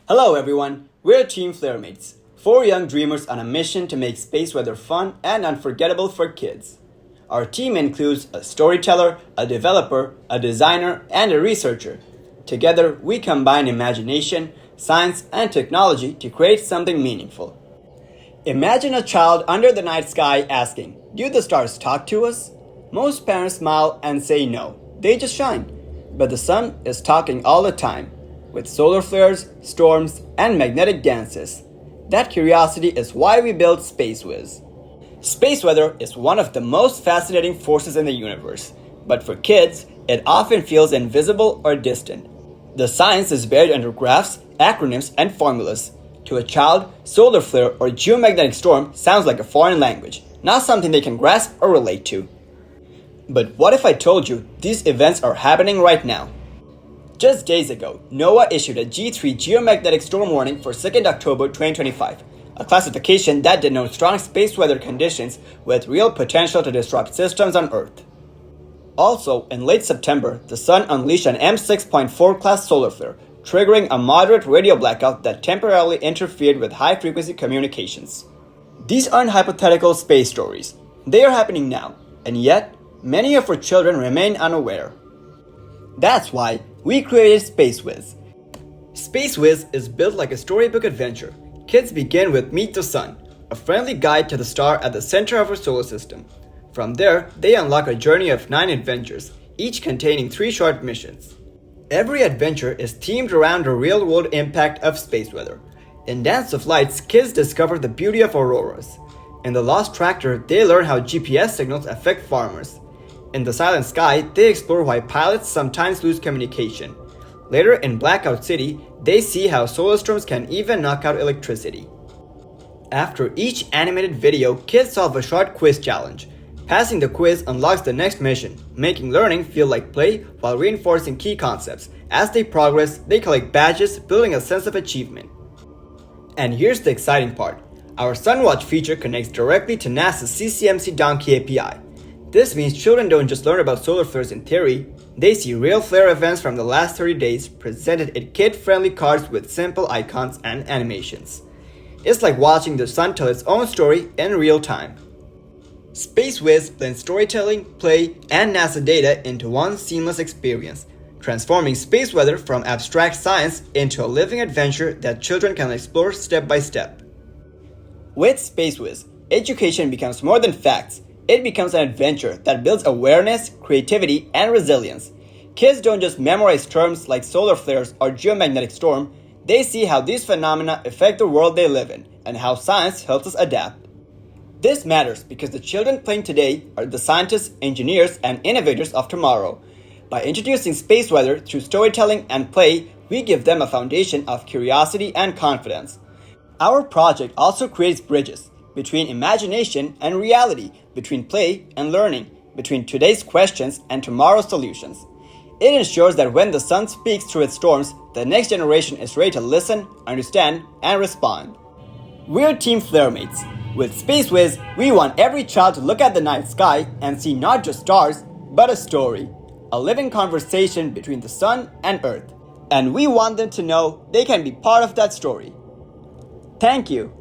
Hello everyone, we're Team FlareMates, four young dreamers on a mission to make space weather fun and unforgettable for kids. Our team includes a storyteller, a developer, a designer, and a researcher. Together, we combine imagination, science, and technology to create something meaningful. Imagine a child under the night sky asking, "Do the stars talk to us?" Most parents smile and say no, they just shine. But the sun is talking all the time, with solar flares, storms, and magnetic dances. That curiosity is why we built SpaceWhiz. Space weather is one of the most fascinating forces in the universe, but for kids, it often feels invisible or distant. The science is buried under graphs, acronyms, and formulas. To a child, solar flare or geomagnetic storm sounds like a foreign language, not something they can grasp or relate to. But what if I told you these events are happening right now? Just days ago, NOAA issued a G3 geomagnetic storm warning for 2nd October 2025, a classification that denotes strong space weather conditions with real potential to disrupt systems on Earth. Also, in late September, the sun unleashed an M6.4 class solar flare, triggering a moderate radio blackout that temporarily interfered with high-frequency communications. These aren't hypothetical space stories. They are happening now, and yet, many of our children remain unaware. That's why we created SpaceWhiz. SpaceWhiz is built like a storybook adventure. Kids begin with Meet the Sun, a friendly guide to the star at the center of our solar system. From there, they unlock a journey of 9 adventures, each containing 3 short missions. Every adventure is themed around the real-world impact of space weather. In Dance of Lights, kids discover the beauty of auroras. In The Lost Tractor, they learn how GPS signals affect farmers. In The Silent Sky, they explore why pilots sometimes lose communication. Later in Blackout City, they see how solar storms can even knock out electricity. After each animated video, kids solve a short quiz challenge. Passing the quiz unlocks the next mission, making learning feel like play while reinforcing key concepts. As they progress, they collect badges, building a sense of achievement. And here's the exciting part. Our SunWatch feature connects directly to NASA's CCMC Donkey API. This means children don't just learn about solar flares in theory, they see real flare events from the last 30 days presented in kid-friendly cards with simple icons and animations. It's like watching the sun tell its own story in real time. SpaceWhiz blends storytelling, play, and NASA data into one seamless experience, transforming space weather from abstract science into a living adventure that children can explore step by step. With SpaceWhiz, education becomes more than facts. It becomes an adventure that builds awareness, creativity, and resilience. Kids don't just memorize terms like solar flares or geomagnetic storm, they see how these phenomena affect the world they live in and how science helps us adapt. This matters because the children playing today are the scientists, engineers, and innovators of tomorrow. By introducing space weather through storytelling and play, we give them a foundation of curiosity and confidence. Our project also creates bridges between imagination and reality, between play and learning, between today's questions and tomorrow's solutions. It ensures that when the sun speaks through its storms, the next generation is ready to listen, understand, and respond. We're Team FlareMates. With SpaceWhiz, we want every child to look at the night sky and see not just stars, but a story. A living conversation between the sun and Earth. And we want them to know they can be part of that story. Thank you.